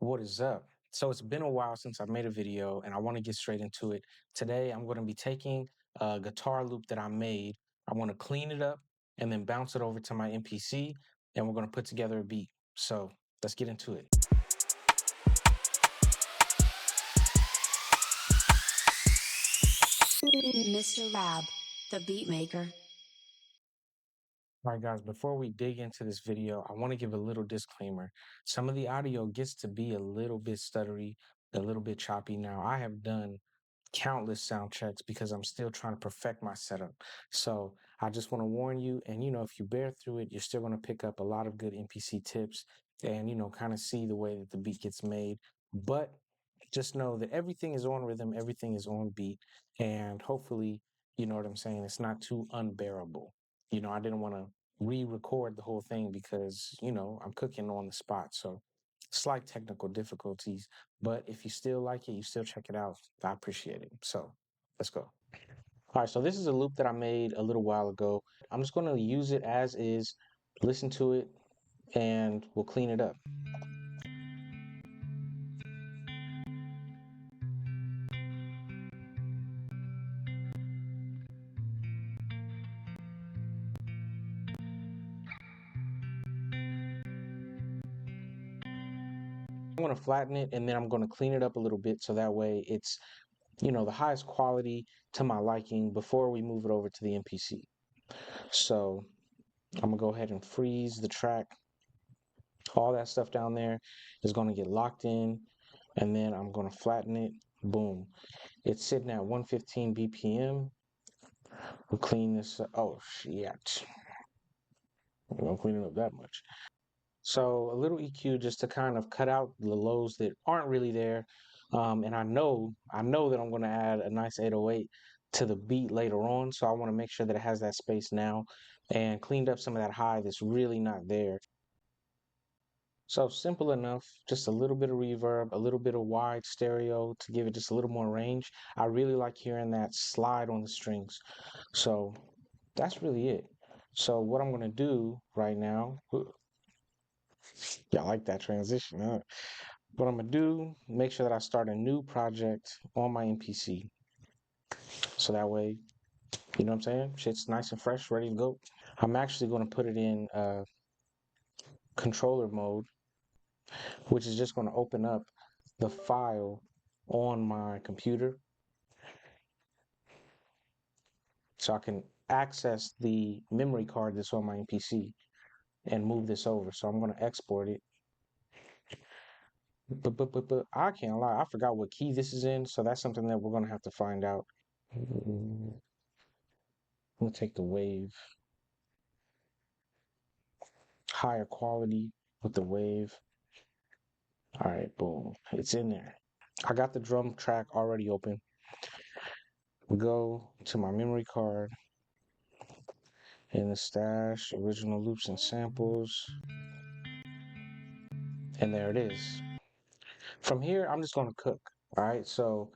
What is up? So it's been a while since I made a video and I want to get straight into it. Today I'm going to be taking a guitar loop that I made. I want to clean it up and then bounce it over to my MPC and we're going to put together a beat. So let's get into it. Mr. Rab, the beat maker. All right, guys, before we dig into this video, I want to give a little disclaimer. Some of the audio gets to be a little bit stuttery, a little bit choppy. Now, I have done countless sound checks because I'm still trying to perfect my setup. So I just want to warn you, and if you bear through it, you're still going to pick up a lot of good MPC tips and, kind of see the way that the beat gets made. But just know that everything is on rhythm, everything is on beat, and hopefully, you know what I'm saying, it's not too unbearable. I didn't want to re-record the whole thing because, I'm cooking on the spot. So slight technical difficulties, but if you still like it, you still check it out, I appreciate it. So let's go. All right, so this is a loop that I made a little while ago. I'm just going to use it as is, listen to it, and we'll clean it up. I'm going to flatten it and then I'm going to clean it up a little bit so that way it's, the highest quality to my liking before we move it over to the MPC. So I'm going to go ahead and freeze the track. All that stuff down there is going to get locked in, and then I'm going to flatten it. Boom. It's sitting at 115 BPM. We'll clean this up. Oh, shit. I'm going to clean it up that much. So a little EQ just to kind of cut out the lows that aren't really there. And I know that I'm going to add a nice 808 to the beat later on. So I want to make sure that it has that space now and cleaned up some of that high that's really not there. So simple enough, just a little bit of reverb, a little bit of wide stereo to give it just a little more range. I really like hearing that slide on the strings. So that's really it. So what I'm gonna do right now, yeah, I like that transition, huh? What I'm gonna do, make sure that I start a new project on my MPC. So that way, you know what I'm saying? Shit's nice and fresh, ready to go. I'm actually gonna put it in controller mode, which is just gonna open up the file on my computer so I can access the memory card that's on my MPC and move this over. So I'm going to export it. But I can't lie, I forgot what key this is in, so that's something that we're going to have to find out. I'm going to take the wave, higher quality with the wave. All right, boom, it's in there. I got the drum track already open. We go to my memory card in the stash, original loops and samples, and there it is. From here, I'm just going to cook. All right, so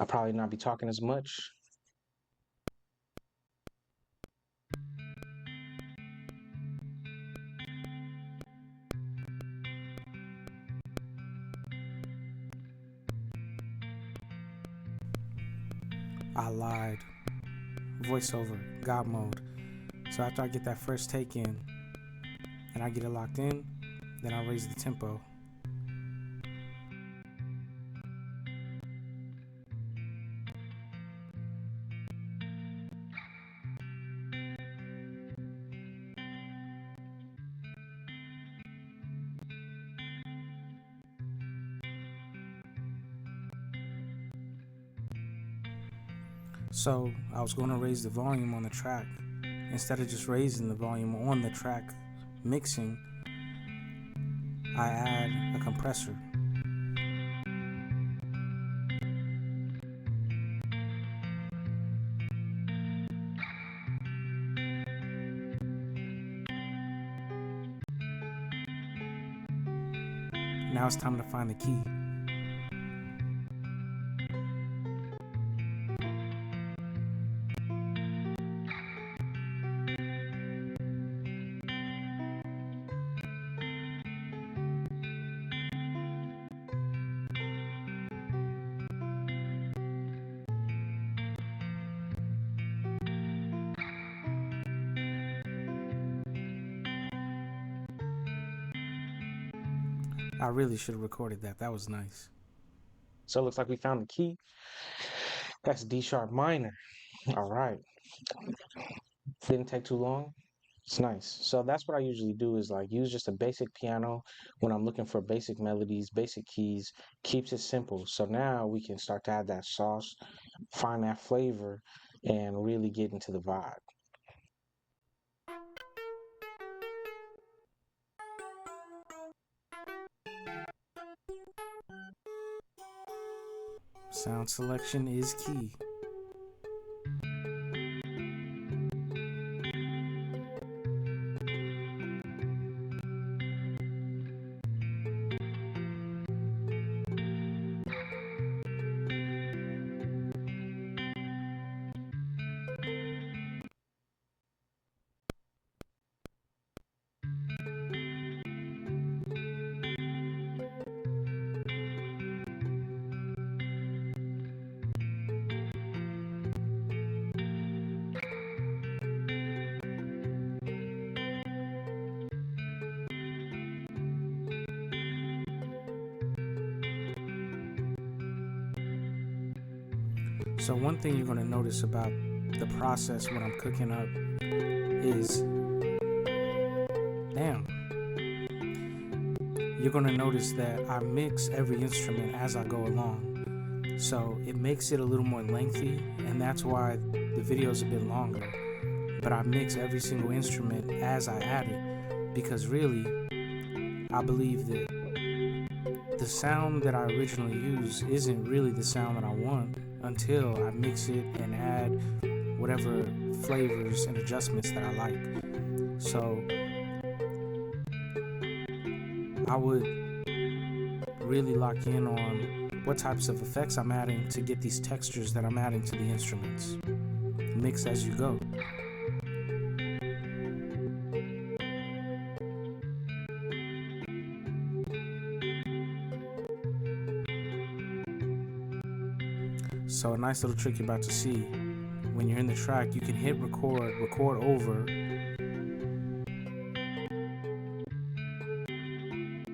I'll probably not be talking as much. I lied. Voiceover, God mode. So after I get that first take in and I get it locked in, then I raise the tempo. So I was going to raise the volume on the track. Instead of just raising the volume on the track mixing, I add a compressor. Now it's time to find the key. I really should have recorded that. That was nice. So it looks like we found the key. That's D sharp minor. All right. Didn't take too long. It's nice. So that's what I usually do is like use just a basic piano when I'm looking for basic melodies, basic keys, keeps it simple. So now we can start to add that sauce, find that flavor, and really get into the vibe. Sound selection is key. So one thing you're going to notice about the process when I'm cooking up is, damn, you're going to notice that I mix every instrument as I go along. So it makes it a little more lengthy, and that's why the video's a bit longer. But I mix every single instrument as I add it, because really, I believe that the sound that I originally use isn't really the sound that I want until I mix it and add whatever flavors and adjustments that I like. So I would really lock in on what types of effects I'm adding to get these textures that I'm adding to the instruments. Mix as you go. So a nice little trick you're about to see, when you're in the track, you can hit record over.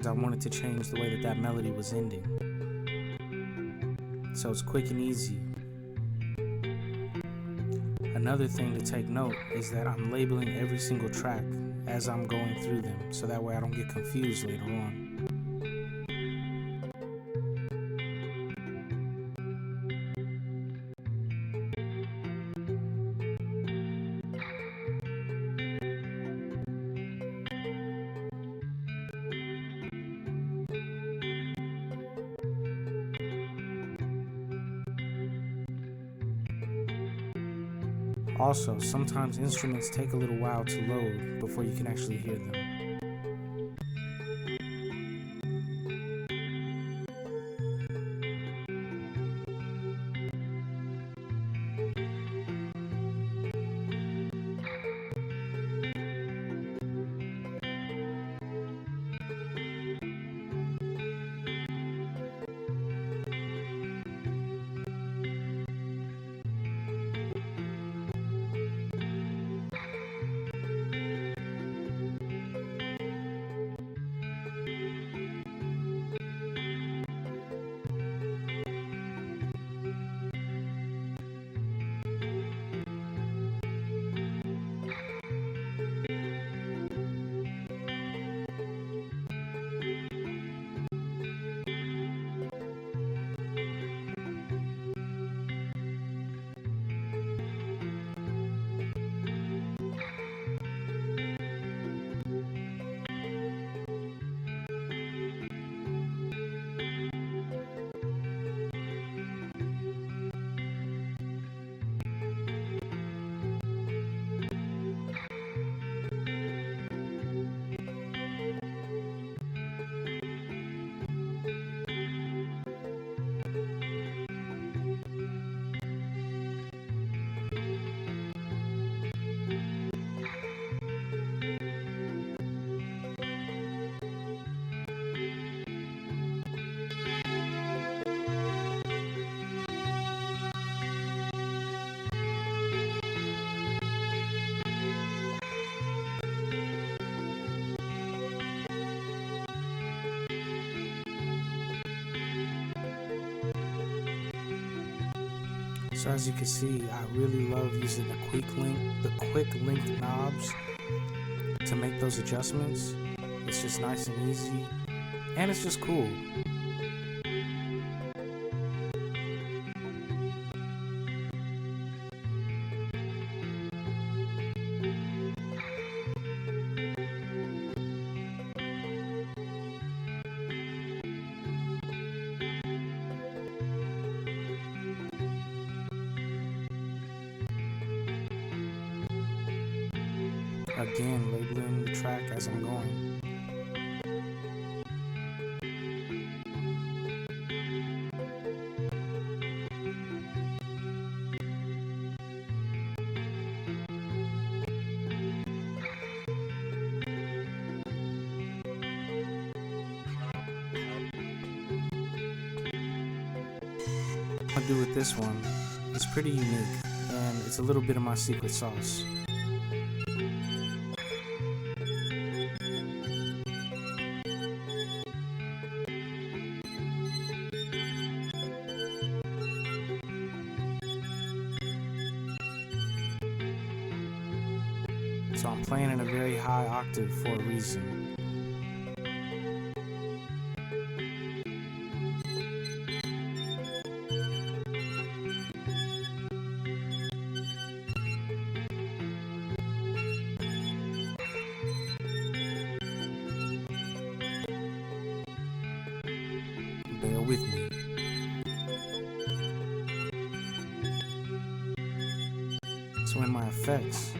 I wanted to change the way that melody was ending. So it's quick and easy. Another thing to take note is that I'm labeling every single track as I'm going through them, so that way I don't get confused later on. Also, sometimes instruments take a little while to load before you can actually hear them. So as you can see, I really love using the quick link knobs to make those adjustments. It's just nice and easy, and it's just cool. Again, labeling the track as I'm going. What I do with this one is pretty unique, and it's a little bit of my secret sauce. So I'm playing in a very high octave for a reason. Bear with me. So in my effects,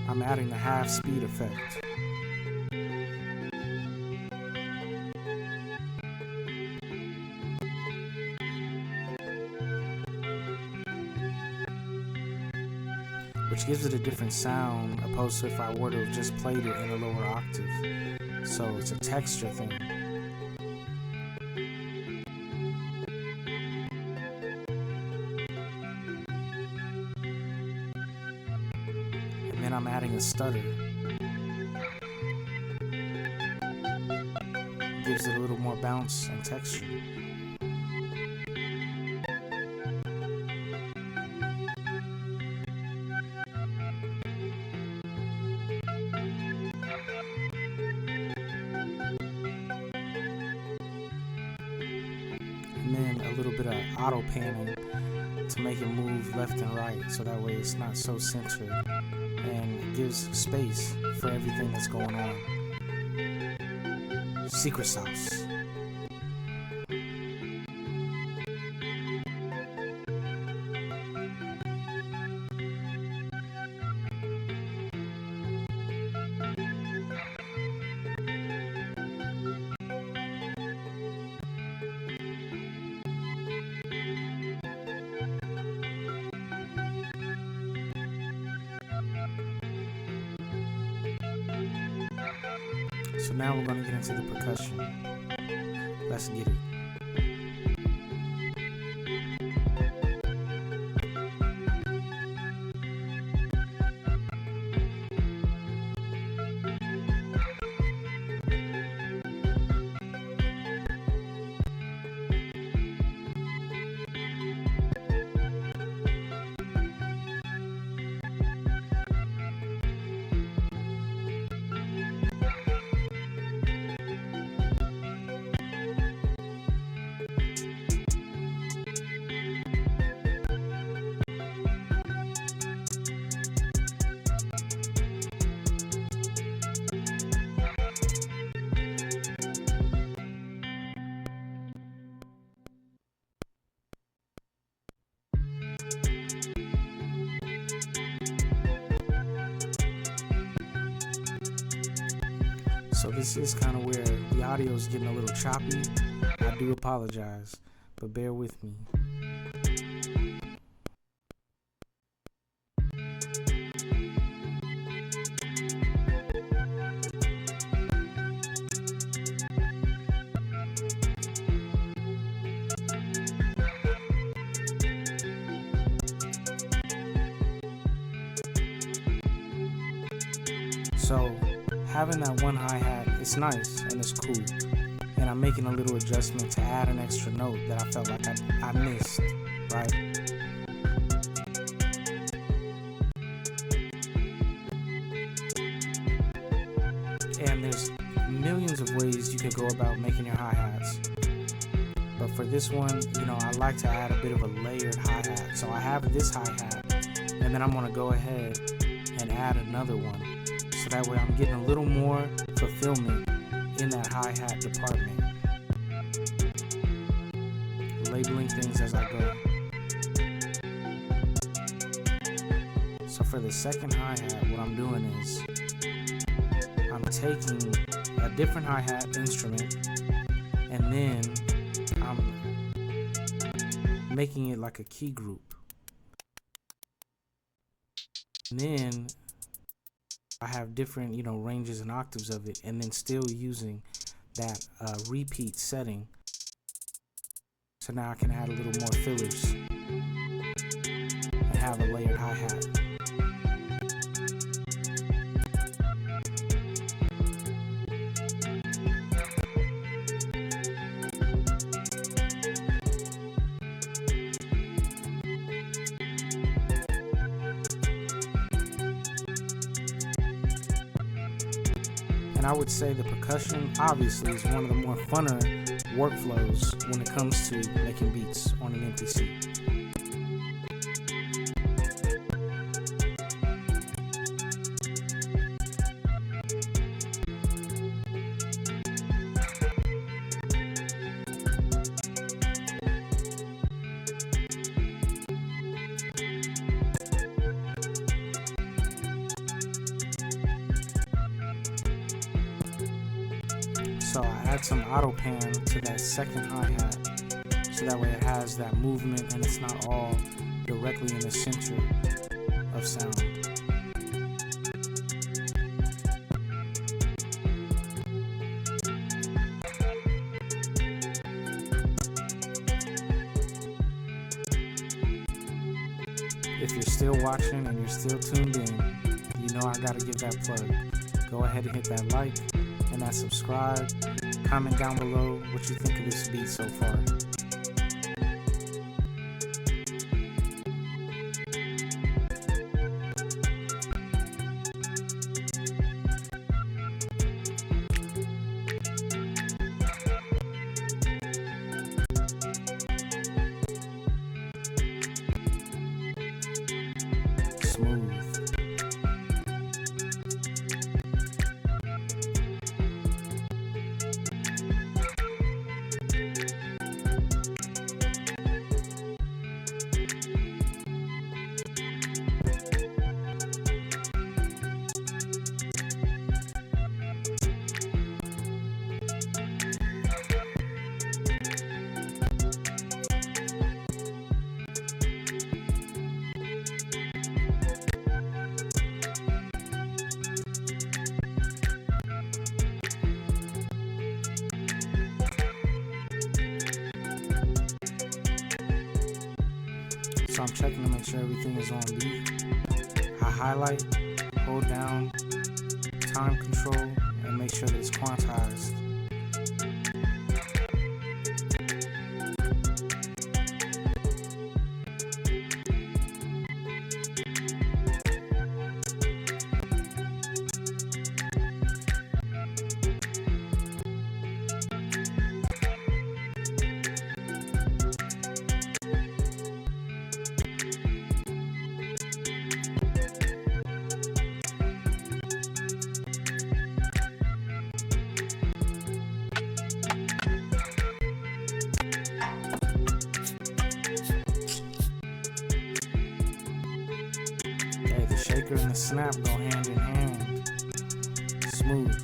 I'm adding the half speed effect. Which gives it a different sound opposed to if I were to have just played it in a lower octave. So it's a texture thing. And then I'm adding a stutter. Gives it a little more bounce and texture. And then a little bit of auto panning to make it move left and right, so that way it's not so centered and it gives space for everything that's going on. Secret sauce. So now we're going to get into the percussion. Let's get it. So this is kind of where the audio is getting a little choppy. I do apologize, but bear with me. So having that one hi-hat, it's nice and it's cool. And I'm making a little adjustment to add an extra note that I felt like I missed, right? go about making your hi-hats. But for this one, I like to add a bit of a layered hi-hat. So I have this hi-hat, and then I'm going to go ahead and add another one. So that way I'm getting a little more fulfillment in that hi-hat department. Labeling things as I go. So for the second hi-hat, what I'm doing is I'm taking a different hi-hat instrument, and then I'm making it like a key group. And then I have different, ranges and octaves of it, and then still using that repeat setting. So now I can add a little more fillers and have a layered hi-hat. And I would say the percussion obviously is one of the more funner workflows when it comes to making beats on an MPC. So I add some auto pan to that second hi-hat, so that way it has that movement and it's not all directly in the center of sound. If you're still watching and you're still tuned in, I gotta give that plug. Go ahead and hit that like and that subscribe. Comment down below what you think of this beat so far. Smooth. So I'm checking to make sure everything is on beat. I highlight, hold down, time control, and make sure that it's quantized. The shaker and the snap go hand in hand. Smooth.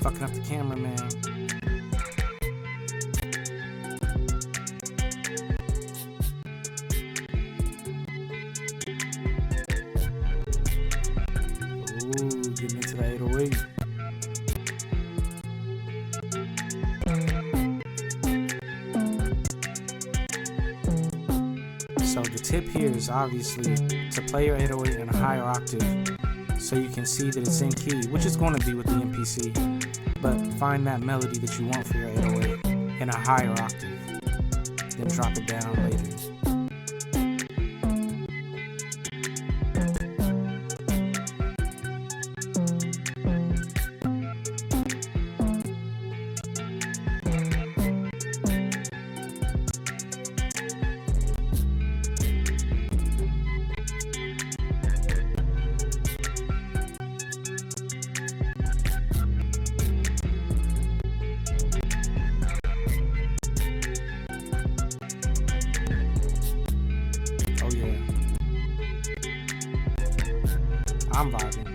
Fucking up the camera, man. Ooh, getting into the 808. tip here is obviously to play your 808 in a higher octave so you can see that it's in key, which is going to be with the MPC, but find that melody that you want for your 808 in a higher octave, then drop it down later. Oh yeah, I'm vibing.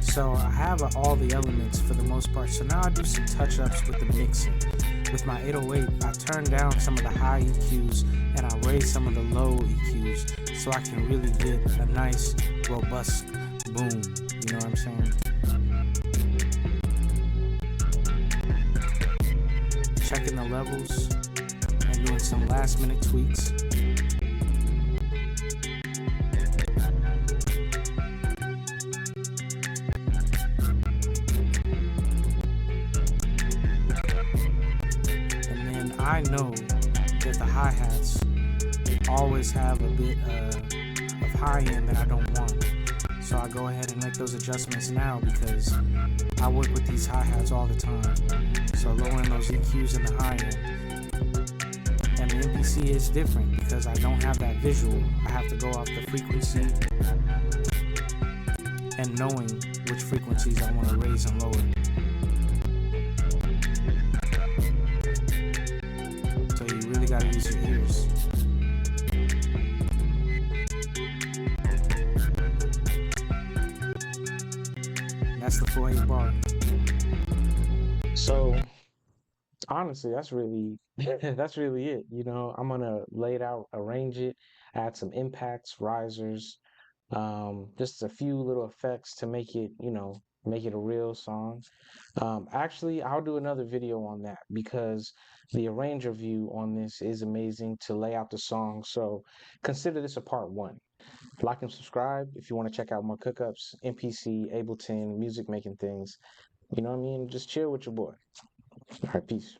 So I have all the elements for the most part. So now I do some touch-ups with the mixing. With my 808, I turn down some of the high EQs and I raise some of the low EQs so I can really get a nice, robust boom. You know what I'm saying? Checking the levels and doing some last-minute tweaks. I know that the hi-hats always have a bit of high end that I don't want. So I go ahead and make those adjustments now because I work with these hi-hats all the time. So lowering those EQs in the high end. And the MPC is different because I don't have that visual. I have to go off the frequency and knowing which frequencies I want to raise and lower. Really got to use your ears. That's the 4/8 bar. So honestly, that's really that's really it. You know, I'm gonna lay it out, arrange it, add some impacts, risers, just a few little effects to make it, make it a real song. Actually, I'll do another video on that because the arranger view on this is amazing to lay out the song. So consider this a part one. Like and subscribe if you want to check out more cookups, MPC, Ableton, music making things. You know what I mean? Just chill with your boy. All right, peace.